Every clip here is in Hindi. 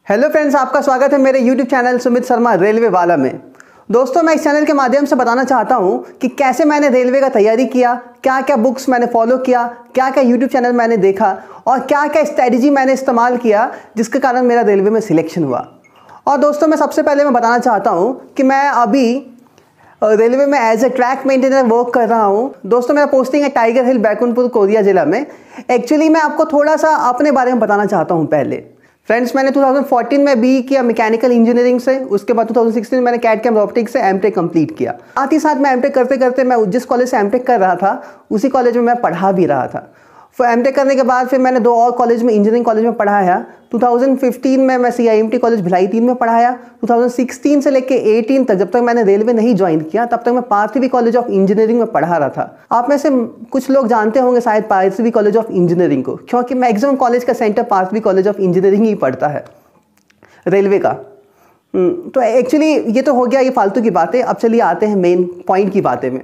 हेलो फ्रेंड्स, आपका स्वागत है मेरे YouTube channel Sumit Sharma railway वाला में। दोस्तों, मैं इस चैनल के माध्यम से बताना चाहता हूं कि कैसे मैंने रेलवे का तैयारी किया, क्या क्या बुक्स मैंने फॉलो किया, क्या क्या यूट्यूब चैनल मैंने देखा और क्या क्या स्ट्रैटेजी मैंने इस्तेमाल किया जिसके कारण मेरा रेलवे में सिलेक्शन हुआ। और दोस्तों, मैं सबसे पहले मैं बताना चाहता हूँ कि मैं अभी रेलवे में as a track maintainer work कर रहा हूँ। दोस्तों, मेरा पोस्टिंग है टाइगर हिल, बैकुंठपुर, कोरिया जिला में। एक्चुअली मैं आपको थोड़ा सा अपने बारे में बताना चाहता हूँ। पहले फ्रेंड्स, मैंने 2014 में बी किया मैकेनिकल इंजीनियरिंग से। उसके बाद 2016 में मैंने कैड कैम रोबोटिक्स से एमटेक कंप्लीट किया। साथ ही साथ मैं एमटेक करते करते मैं जिस कॉलेज से एमटेक कर रहा था उसी कॉलेज में मैं पढ़ा भी रहा था। फिर एमटेक करने के बाद फिर मैंने 2 और कॉलेज में इंजीनियरिंग कॉलेज में पढ़ाया। 2015 में मैं CIMT कॉलेज भिलाई 3 में पढ़ाया। 2016 से लेकर 18 तक, जब तक मैंने रेलवे नहीं ज्वाइन किया तब तक मैं पार्थवी कॉलेज ऑफ इंजीनियरिंग में पढ़ा रहा था। आप में से कुछ लोग जानते होंगे शायद पार्थवी कॉलेज ऑफ इंजीनियरिंग को, क्योंकि मैक्सिमम कॉलेज का centre Parthvi college of engineering ही पड़ता है रेलवे का। तो एक्चुअली ये तो हो गया ये फालतू की बातें। अब चलिए आते हैं मेन पॉइंट की बातें में।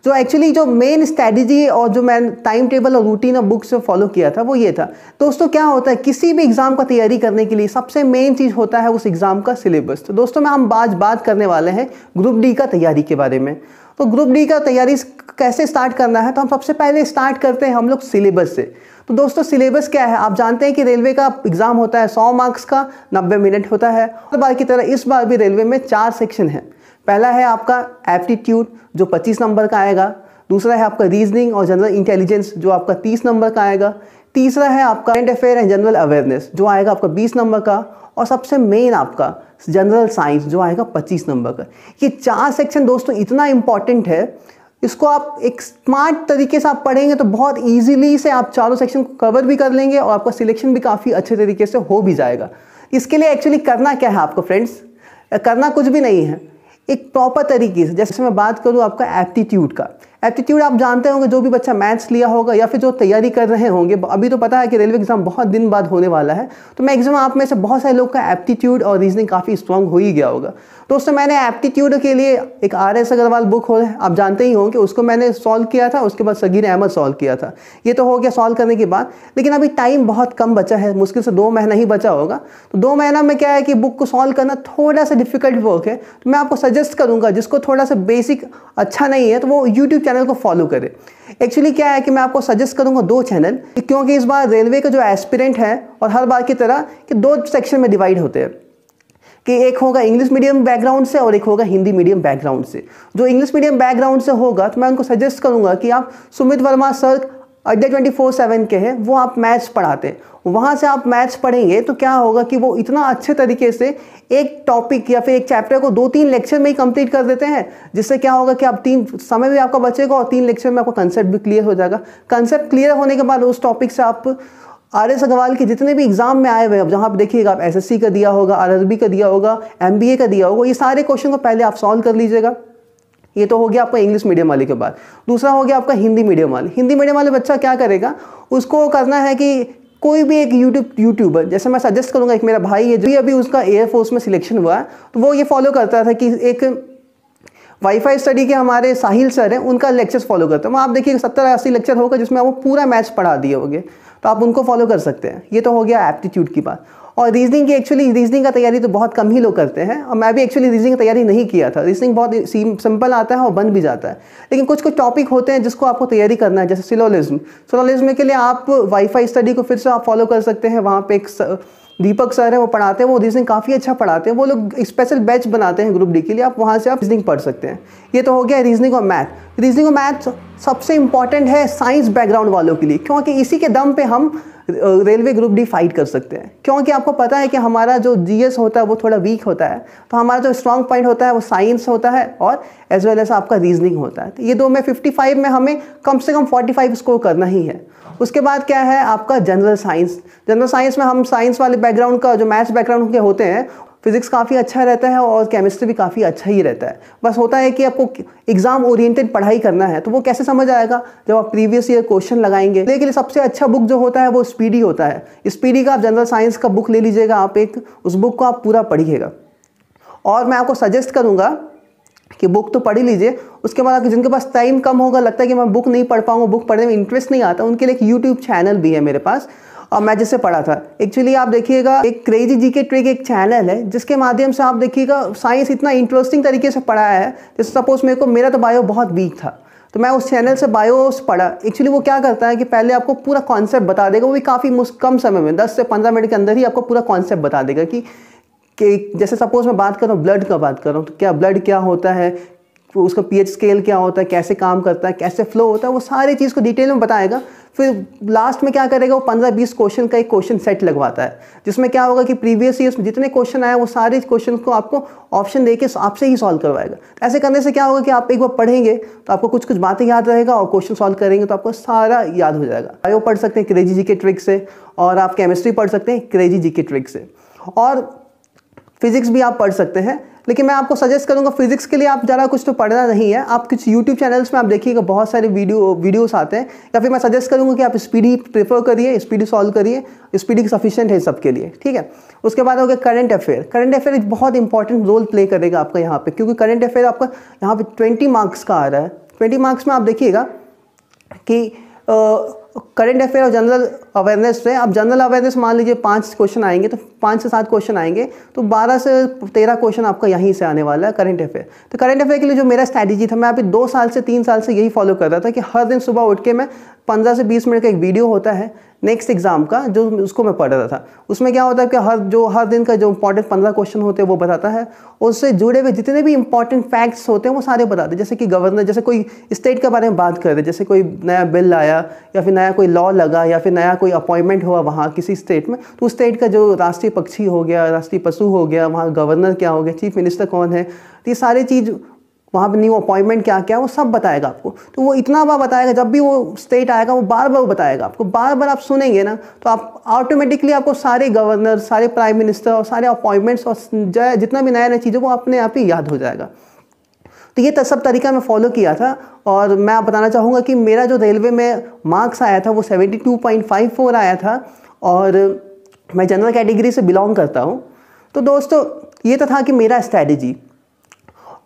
जो एक्चुअली जो मेन स्ट्रैटेजी और जो मैं टाइम टेबल और रूटीन और बुक्स फॉलो किया था वो ये था। दोस्तों, क्या होता है किसी भी एग्जाम का तैयारी करने के लिए सबसे मेन चीज़ होता है उस एग्जाम का सिलेबस। तो दोस्तों, हम आज बात करने वाले हैं ग्रुप डी का तैयारी के बारे में। तो ग्रुप डी का तैयारी कैसे स्टार्ट करना है, तो हम सबसे पहले स्टार्ट करते हैं हम लोग सिलेबस से। तो दोस्तों, सिलेबस क्या है? आप जानते हैं कि रेलवे का एग्जाम होता है 100 मार्क्स का, 90 मिनट होता है। हर बार की तरह इस बार भी रेलवे में 4 सेक्शन है। पहला है आपका एप्टीट्यूड जो 25 नंबर का आएगा। दूसरा है आपका रीजनिंग और जनरल इंटेलिजेंस जो आपका 30 नंबर का आएगा। तीसरा है आपका current affair and general awareness जो आएगा आपका 20 नंबर का। और सबसे मेन आपका जनरल साइंस जो आएगा 25 नंबर का। ये 4 सेक्शन दोस्तों इतना इंपॉर्टेंट है, इसको आप एक स्मार्ट तरीके से आप पढ़ेंगे तो बहुत ईजिली से आप चारों सेक्शन को कवर भी कर लेंगे और आपका सिलेक्शन भी काफ़ी अच्छे तरीके से हो भी जाएगा। इसके लिए एक्चुअली करना क्या है आपको फ्रेंड्स? करना कुछ भी नहीं है, एक प्रॉपर तरीके से। जैसे मैं बात करूं आपका एप्टीट्यूड का। एप्टीट्यूड आप जानते होंगे, जो भी बच्चा मैथ्स लिया होगा या फिर जो तैयारी कर रहे होंगे, अभी तो पता है कि रेलवे एग्जाम बहुत दिन बाद होने वाला है, तो मैक्सिमम आप में से बहुत सारे लोग का एप्टीट्यूड और रीजनिंग काफ़ी स्ट्रांग हो ही गया होगा। दोस्तों, मैंने एप्टीट्यूड के लिए एक RS अग्रवाल बुक हो आप जानते ही होंगे, उसको मैंने सॉल्व किया था। उसके बाद सगीर अहमद सॉल्व किया था। ये तो हो गया सॉल्व करने के बाद, लेकिन अभी टाइम बहुत कम बचा है, मुश्किल से 2 महीना ही बचा होगा। तो 2 महीना में क्या है कि बुक को सॉल्व करना थोड़ा सा डिफिकल्ट वर्क है। तो मैं आपको सजेस्ट करूंगा जिसको थोड़ा सा बेसिक अच्छा नहीं है तो वो यूट्यूब चैनल को फॉलो करे। एक्चुअली क्या है कि मैं आपको सजेस्ट करूंगा 2 चैनल, क्योंकि इस बार रेलवे का जो एस्पिरेंट है और हर बार की तरह कि 2 सेक्शन में डिवाइड होते हैं कि एक होगा इंग्लिश मीडियम बैकग्राउंड से और एक होगा हिंदी मीडियम बैकग्राउंड से। जो इंग्लिश मीडियम बैकग्राउंड से होगा तो मैं उनको सजेस्ट करूंगा कि आप सुमित वर्मा सर अड्डे 24/7 के हैं, वो आप मैथ्स पढ़ाते हैं, वहाँ से आप मैथ्स पढ़ेंगे तो क्या होगा कि वो इतना अच्छे तरीके से एक टॉपिक या फिर एक चैप्टर को 2-3 लेक्चर में ही कंप्लीट कर देते हैं, जिससे क्या होगा कि आप 3 समय भी आपका बचेगा और 3 लेक्चर में आपका कंसेप्ट भी क्लियर हो जाएगा। कंसेप्ट क्लियर होने के बाद उस टॉपिक से आप RS अग्रवाल के जितने भी एग्जाम में आए हुए हैं, जहाँ आप देखिएगा, आप SSC का दिया होगा, RRB का दिया होगा, MBA का दिया होगा, ये सारे क्वेश्चन को पहले आप सॉल्व कर लीजिएगा। ये तो हो गया आपका इंग्लिश मीडियम वाले के बाद। दूसरा हो गया आपका हिंदी मीडियम वाले। हिंदी मीडियम वाले बच्चा क्या करेगा, उसको करना है कि कोई भी एक यूट्यूबर, जैसे मैं सजेस्ट करूंगा, एक मेरा भाई है जो अभी उसका एयरफोर्स में सिलेक्शन हुआ है, तो वो ये फॉलो करता था कि एक वाईफाई स्टडी के हमारे साहिल सर हैं, उनका लेक्चर्स फॉलो करते हैं। वहाँ आप देखिए 70-80 लेक्चर होगा जिसमें वो पूरा मैथ्स पढ़ा दिए होंगे, तो आप उनको फॉलो कर सकते हैं। ये तो हो गया एप्टीट्यूड की बात। और रीजनिंग की, एक्चुअली रीजनिंग का तैयारी तो बहुत कम ही लोग करते हैं, और मैं भी एक्चुअली रीजनिंग की तैयारी नहीं किया था। रीजनिंग बहुत सिंपल आता है और बन भी जाता है, लेकिन कुछ कुछ टॉपिक होते हैं जिसको आपको तैयारी करना है, जैसे सिलोलिज्म के लिए आप वाईफाई स्टडी को फिर से आप फॉलो कर सकते हैं। वहाँ पे एक दीपक सर है, वो पढ़ाते हैं, वो रीजनिंग काफ़ी अच्छा पढ़ाते हैं। वो लोग स्पेशल बैच बनाते हैं ग्रुप डी के लिए, आप वहाँ से आप रीजनिंग पढ़ सकते हैं। ये तो हो गया रीजनिंग और मैथ। रीजनिंग और मैथ सबसे इंपॉर्टेंट है साइंस बैकग्राउंड वालों के लिए, क्योंकि इसी के दम पे हम रेलवे ग्रुप डी फाइट कर सकते हैं। क्योंकि आपको पता है कि हमारा जो GS होता है वो थोड़ा वीक होता है, तो हमारा जो स्ट्रॉन्ग पॉइंट होता है वो साइंस होता है और एज वेल एज आपका रीजनिंग होता है। तो ये 2 में 55 में हमें कम से कम 45 स्कोर करना ही है। उसके बाद क्या है आपका जनरल साइंस। जनरल साइंस में हम साइंस वाले बैकग्राउंड का, जो मैथ्स बैकग्राउंड के होते हैं, फिजिक्स काफ़ी अच्छा रहता है और केमिस्ट्री भी काफ़ी अच्छा ही रहता है। बस होता है कि आपको एग्जाम ओरिएंटेड पढ़ाई करना है, तो वो कैसे समझ आएगा, जब आप प्रीवियस ईयर क्वेश्चन लगाएंगे। लेकिन सबसे अच्छा बुक जो होता है वो स्पीडी होता है। स्पीडी का आप जनरल साइंस का बुक ले लीजिएगा, आप एक उस बुक को आप पूरा पढ़िएगा। और मैं आपको सजेस्ट करूँगा कि बुक तो पढ़ ही लीजिए, उसके बाद जिनके पास टाइम कम होगा, लगता है कि मैं बुक नहीं पढ़ पाऊँगा, बुक पढ़ने में इंटरेस्ट नहीं आता, उनके लिए एक यूट्यूब चैनल भी है मेरे पास, और मैं जिससे पढ़ा था। एक्चुअली आप देखिएगा, एक क्रेजी जीके ट्रिक एक चैनल है जिसके माध्यम से आप देखिएगा साइंस इतना इंटरेस्टिंग तरीके से पढ़ाया है। जैसे सपोज मेरा तो बायो बहुत वीक था, तो मैं उस चैनल से बायोस पढ़ा। एक्चुअली वो क्या करता है कि पहले आपको पूरा कॉन्सेप्ट बता देगा, वो भी काफ़ी कम समय में 10 से 15 मिनट के अंदर ही आपको पूरा कॉन्सेप्ट बता देगा कि जैसे सपोज मैं बात कर रहा हूँ ब्लड का बात कर रहा हूँ, तो क्या ब्लड क्या होता है, उसका पीएच स्केल क्या होता है, कैसे काम करता है, कैसे फ्लो होता है, वो सारी चीज़ को डिटेल में बताएगा। फिर लास्ट में क्या करेगा, वो 15-20 क्वेश्चन का एक क्वेश्चन सेट लगवाता है, जिसमें क्या होगा कि प्रीवियस ईयर्स में जितने क्वेश्चन आए वो सारे क्वेश्चन को आपको ऑप्शन देके आपसे ही सॉल्व करवाएगा। ऐसे करने से क्या होगा कि आप एक बार पढ़ेंगे तो आपको कुछ कुछ बातें याद रहेगा और क्वेश्चन सॉल्व करेंगे तो आपको सारा याद हो जाएगा। बायो पढ़ सकते हैं क्रेजी जीके ट्रिक से, और आप केमिस्ट्री पढ़ सकते हैं क्रेजी जीके ट्रिक से, और फिजिक्स भी आप पढ़ सकते हैं। लेकिन मैं आपको सजेस्ट करूंगा फिजिक्स के लिए आप ज़्यादा कुछ तो पढ़ना नहीं है, आप कुछ यूट्यूब चैनल्स में आप देखिएगा बहुत सारे वीडियोस आते हैं, या फिर मैं सजेस्ट करूंगा कि आप स्पीडी प्रेफर करिए, स्पीडी सॉल्व करिए, स्पीडी सफिशिएंट है सबके लिए, ठीक है। उसके बाद हो गया करंट अफेयर। करंट अफेयर एक बहुत इंपॉर्टेंट रोल प्ले करेगा आपका यहाँ पे, क्योंकि करंट अफेयर आपका यहाँ पे 20 मार्क्स का आ रहा है। 20 मार्क्स में आप देखिएगा कि करंट अफेयर और जनरल अवेयरनेस से, आप जनरल अवेयरनेस मान लीजिए 5 क्वेश्चन आएंगे, तो 5 से 7 क्वेश्चन आएंगे, तो 12 से 13 क्वेश्चन आपका यहीं से आने वाला है करंट अफेयर। तो करंट अफेयर के लिए जो मेरा स्ट्रैटेजी था, मैं अभी 2 साल से 3 साल से यही फॉलो कर रहा था कि हर दिन सुबह उठ के मैं 15 से 20 मिनट का एक वीडियो होता है नेक्स्ट एग्जाम का, जो उसको मैं पढ़ रहा था। उसमें क्या होता है कि हर दिन का जो इंपॉर्टेंट 15 क्वेश्चन होते हैं वो बताता है, उससे जुड़े हुए जितने भी इंपॉर्टेंट फैक्ट्स होते हैं वो सारे बताते हैं। जैसे कि गवर्नर, जैसे कोई स्टेट के बारे में बात कर रहे हैं, जैसे कोई नया बिल आया या फिर नया कोई लॉ लगा या फिर नया कोई अपॉइंटमेंट हुआ वहाँ किसी स्टेट में, तो उस स्टेट का जो राष्ट्रीय पक्षी हो गया, राष्ट्रीय पशु हो गया, वहाँ गवर्नर क्या हो गया, चीफ मिनिस्टर कौन है, तो ये सारी चीज़ वहाँ पर न्यू अपॉइंटमेंट क्या क्या वो सब बताएगा आपको। तो वो इतना बार बताएगा, जब भी वो स्टेट आएगा वो बार बार बताएगा आपको, बार बार आप सुनेंगे ना तो आप ऑटोमेटिकली आपको सारे गवर्नर, सारे प्राइम मिनिस्टर और सारे अपॉइंटमेंट्स और जितना भी नया नया चीज़ें वो अपने आप ही याद हो जाएगा। तो ये सब तरीका मैं फॉलो किया था, और मैं आप बताना चाहूँगा कि मेरा जो रेलवे में मार्क्स आया था वो 72.54 आया था, और मैं जनरल कैटेगरी से बिलोंग करता हूँ। तो दोस्तों ये तो था कि मेरा स्ट्रैटेजी,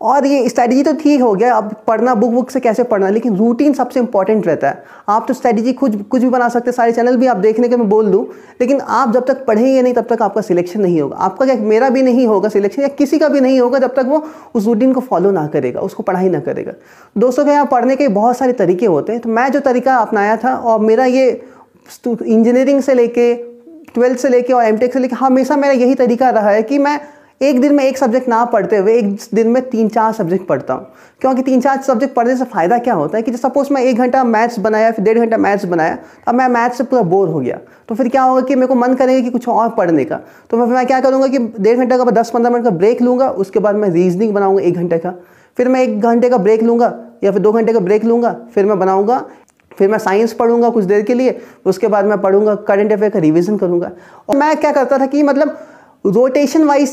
और ये स्ट्रैटेजी तो ठीक हो गया, अब पढ़ना बुक से कैसे पढ़ना, लेकिन रूटीन सबसे इंपॉर्टेंट रहता है। आप तो स्ट्रैटेजी कुछ भी बना सकते हैं, सारे चैनल भी आप देखने के मैं बोल दूं, लेकिन आप जब तक पढ़ेंगे नहीं तब तक आपका सिलेक्शन नहीं होगा। आपका क्या, मेरा भी नहीं होगा सिलेक्शन, या किसी का भी नहीं होगा जब तक वो उस रूटीन को फॉलो ना करेगा, उसको पढ़ाई ना करेगा। दोस्तों के यहाँ पढ़ने के बहुत सारे तरीके होते हैं, तो मैं जो तरीका अपनाया था, और मेरा ये इंजीनियरिंग से लेके 12th से लेके और एमटेक से लेके हमेशा मेरा यही तरीका रहा है कि मैं एक दिन में एक सब्जेक्ट ना पढ़ते हुए एक दिन में 3-4 सब्जेक्ट पढ़ता हूँ। क्योंकि 3-4 सब्जेक्ट पढ़ने से फ़ायदा क्या होता है कि सपोज मैं 1 घंटा मैथ्स बनाया, फिर 1.5 घंटा मैथ्स बनाया, अब मैं मैथ्स से पूरा बोर हो गया, तो फिर क्या होगा कि मेरे को मन करेगा कि कुछ और पढ़ने का, तो मैं क्या करूँगा कि 1.5 घंटे का 10-15 मिनट का ब्रेक लूँगा, उसके बाद मैं रीजनिंग बनाऊँगा 1 घंटे का, फिर मैं 1 घंटे का ब्रेक लूँगा या फिर 2 घंटे का ब्रेक लूँगा, फिर मैं बनाऊँगा, फिर मैं साइंस पढ़ूंगा कुछ देर के लिए, उसके बाद मैं पढ़ूंगा करंट अफेयर का रिवीजन करूँगा। और मैं क्या करता था कि मतलब रोटेशन वाइज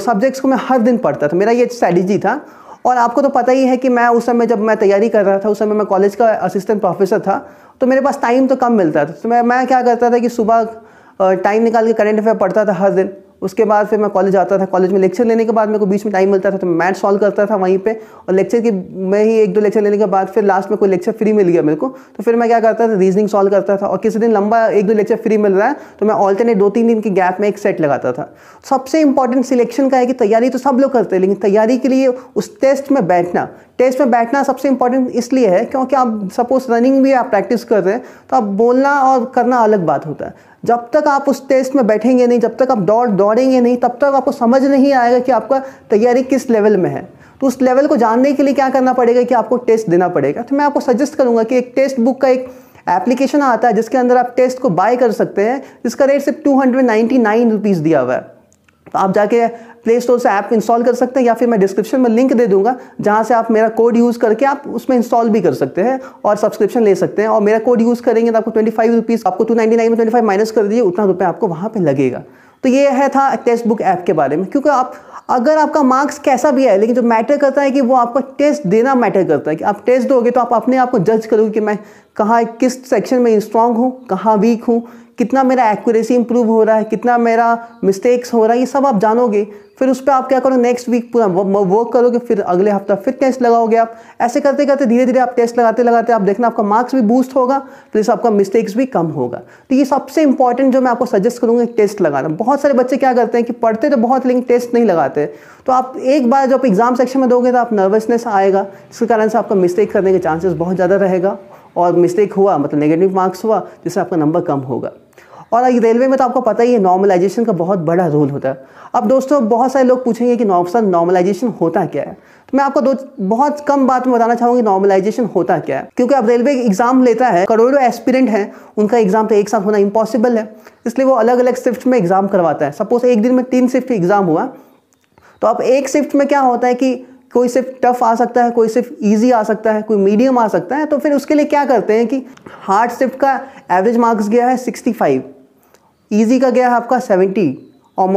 सब्जेक्ट्स को मैं हर दिन पढ़ता था, मेरा ये स्ट्रैटेजी था। और आपको तो पता ही है कि मैं उस समय जब मैं तैयारी कर रहा था, उस समय मैं कॉलेज का असिस्टेंट प्रोफेसर था, तो मेरे पास टाइम तो कम मिलता था, तो मैं क्या करता था कि सुबह टाइम निकाल के करंट अफेयर पढ़ता था हर दिन। उसके बाद फिर मैं कॉलेज आता था, कॉलेज में लेक्चर लेने के बाद मेरे को बीच में टाइम मिलता था तो मैं मैथ सॉल्व करता था वहीं पे, और लेक्चर की मैं ही 1-2 लेक्चर लेने के बाद फिर लास्ट में कोई लेक्चर फ्री मिल गया मेरे को, तो फिर मैं क्या करता था, रीजनिंग सॉल्व करता था। और किसी दिन लंबा 1-2 लेक्चर फ्री मिल रहा है तो मैं ऑल्टरनेट 2-3 दिन के गैप में एक सेट लगाता था। सबसे इंपॉर्टेंट सिलेक्शन का है कि तैयारी तो सब लोग करते हैं, लेकिन तैयारी के लिए उस टेस्ट में बैठना सबसे इंपॉर्टेंट इसलिए है क्योंकि आप सपोज रनिंग भी आप प्रैक्टिस कर रहे हैं, तो आप बोलना और करना अलग बात होता है। जब तक आप उस टेस्ट में बैठेंगे नहीं, जब तक आप दौड़ेंगे नहीं, तब तक आपको समझ नहीं आएगा कि आपका तैयारी किस लेवल में है। तो उस लेवल को जानने के लिए क्या करना पड़ेगा कि आपको टेस्ट देना पड़ेगा। तो मैं आपको सजेस्ट करूंगा कि एक टेस्ट बुक का एक एप्लीकेशन आता है जिसके अंदर आप टेस्ट को बाय कर सकते हैं, जिसका रेट सिर्फ 299 रुपीज़ दिया हुआ है। तो आप जाके प्ले स्टोर से ऐप इंस्टॉल कर सकते हैं, या फिर मैं डिस्क्रिप्शन में लिंक दे दूंगा जहां से आप मेरा कोड यूज़ करके आप उसमें इंस्टॉल भी कर सकते हैं और सब्सक्रिप्शन ले सकते हैं। और मेरा कोड यूज़ करेंगे तो आपको 25 रुपीज़, आपको 299 में 25 माइनस कर दीजिए, उतना रुपये आपको वहाँ पर लगेगा। तो ये था टेक्स्ट बुक ऐप के बारे में। क्योंकि अगर आपका मार्क्स कैसा भी है, लेकिन जो मैटर करता है कि वो आपका टेस्ट देना मैटर करता है। कि आप टेस्ट दोगे तो आप अपने आप को जज करोगे कि मैं कहाँ किस सेक्शन में स्ट्रांग हूँ, कहाँ वीक हूँ, कितना मेरा एक्यूरेसी इंप्रूव हो रहा है, कितना मेरा मिस्टेक्स हो रहा है, ये सब आप जानोगे। फिर उस पर आप क्या करो, नेक्स्ट वीक पूरा वर्क करोगे, फिर अगले हफ्ता फिर टेस्ट लगाओगे आप। ऐसे करते करते धीरे धीरे आप टेस्ट लगाते लगाते आप देखना आपका मार्क्स भी बूस्ट होगा, प्लस आपका मिस्टेक्स भी कम होगा। तो ये सबसे इंपॉर्टेंट जो मैं आपको सजेस्ट करूँगा, टेस्ट लगाना। बहुत सारे बच्चे क्या करते हैं कि पढ़ते तो बहुत लेकिन टेस्ट नहीं लगाते। तो आप एक बार जब एग्जाम सेक्शन में दोगे तो आप नर्वसनेस आएगा, जिसके कारण से आपका मिस्टेक करने के चांसेस बहुत ज़्यादा रहेगा, और मिस्टेक हुआ मतलब नेगेटिव मार्क्स हुआ, जिससे आपका नंबर कम होगा। और रेलवे में तो आपको पता ही है नॉर्मलाइजेशन का बहुत बड़ा रोल होता है। अब दोस्तों बहुत सारे लोग पूछेंगे कि नॉर्मलाइजेशन होता क्या है, तो मैं आपको बहुत कम बात में बताना चाहूँगी नॉर्मलाइजेशन होता क्या है। क्योंकि अब रेलवे एग्जाम लेता है, करोड़ों एस्पिरेंट हैं, उनका एग्जाम तो एक साथ होना इम्पॉसिबल है, इसलिए वो अलग अलग शिफ्ट में एग्जाम करवाता है। सपोज एक दिन में 3 शिफ्ट एग्जाम हुआ, तो अब एक शिफ्ट में क्या होता है कि कोई शिफ्ट टफ आ सकता है, कोई शिफ्ट ईजी आ सकता है, कोई मीडियम आ सकता है। तो फिर उसके लिए क्या करते हैं कि हार्ड शिफ्ट का एवरेज मार्क्स गया है 65, ईजी का गया है आपका 70 और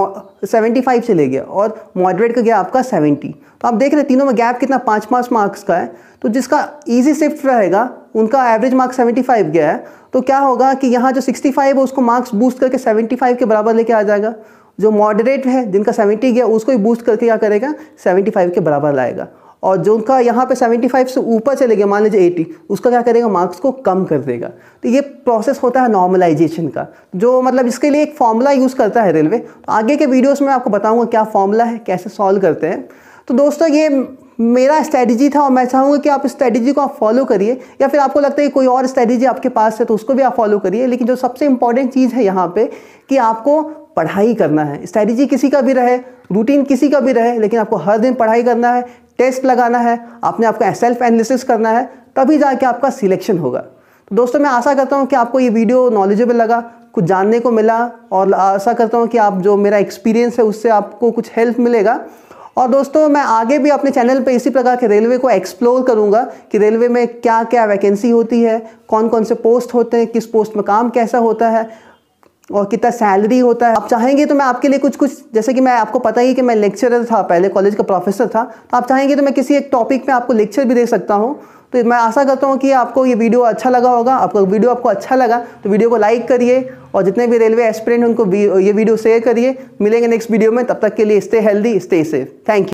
75 चले गया, और मॉडरेट का गया आपका 70। तो आप देख रहे हैं तीनों में गैप कितना 5-5 मार्क्स का है। तो जिसका ईजी शिफ्ट रहेगा उनका एवरेज मार्क्स 75 गया है, तो क्या होगा कि यहाँ जो 65 है उसको मार्क्स बूस्ट करके 75 के बराबर लेके आ जाएगा। जो मॉडरेट है जिनका 70 गया उसको ही बूस्ट करके क्या करेगा, 75 के बराबर लाएगा। और जो उनका यहाँ पे 75 से ऊपर चले गया, मान लीजिए 80, उसका क्या करेगा, मार्क्स को कम कर देगा। तो ये प्रोसेस होता है नॉर्मलाइजेशन का, जो मतलब इसके लिए एक फॉर्मूला यूज़ करता है रेलवे। तो आगे के वीडियोस में आपको बताऊंगा क्या फॉर्मूला है, कैसे सॉल्व करते हैं। तो दोस्तों ये मेरा स्ट्रैटेजी था, और मैं चाहूँगा कि आप इस स्ट्रैटेजी को आप फॉलो करिए, या फिर आपको लगता है कि कोई और स्ट्रैटेजी आपके पास है तो उसको भी आप फॉलो करिए। लेकिन जो सबसे इंपॉर्टेंट चीज़ है यहाँ पे कि आपको पढ़ाई करना है। स्ट्रैटेजी किसी का भी रहे, रूटीन किसी का भी रहे, लेकिन आपको हर दिन पढ़ाई करना है, टेस्ट लगाना है, आपने आपका सेल्फ एनालिसिस करना है, तभी जाके आपका सिलेक्शन होगा। तो दोस्तों मैं आशा करता हूँ कि आपको ये वीडियो नॉलेजेबल लगा, कुछ जानने को मिला, और आशा करता हूँ कि आप जो मेरा एक्सपीरियंस है उससे आपको कुछ हेल्प मिलेगा। और दोस्तों मैं आगे भी अपने चैनल पे इसी प्रकार के रेलवे को एक्सप्लोर करूँगा कि रेलवे में क्या क्या वैकेंसी होती है, कौन कौन से पोस्ट होते हैं, किस पोस्ट में काम कैसा होता है, और कितना सैलरी होता है। आप चाहेंगे तो मैं आपके लिए कुछ जैसे कि मैं आपको पता ही कि मैं लेक्चरर था, पहले कॉलेज का प्रोफेसर था, तो आप चाहेंगे तो मैं किसी एक टॉपिक पे आपको लेक्चर भी दे सकता हूँ। तो मैं आशा करता हूँ कि आपको ये वीडियो अच्छा लगा होगा। आपको वीडियो अच्छा लगा तो वीडियो को लाइक करिए, और जितने भी रेलवे एस्पिरेंट उनको ये वीडियो शेयर करिए। मिलेंगे नेक्स्ट वीडियो में, तब तक के लिए stay healthy, stay safe. Thank you.